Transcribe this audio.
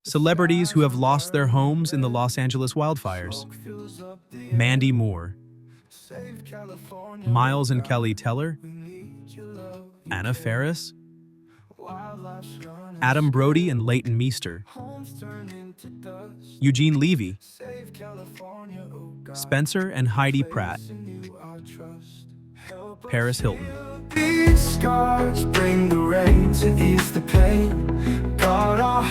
Celebrities who have lost their homes in the Los Angeles wildfires. Mandy Moore, Miles and Kelly Teller, Anna Faris, Adam Brody and Leighton Meester, Eugene Levy, Spencer and Heidi Pratt, Paris Hilton. These scars bring the rain to ease the pain. God, our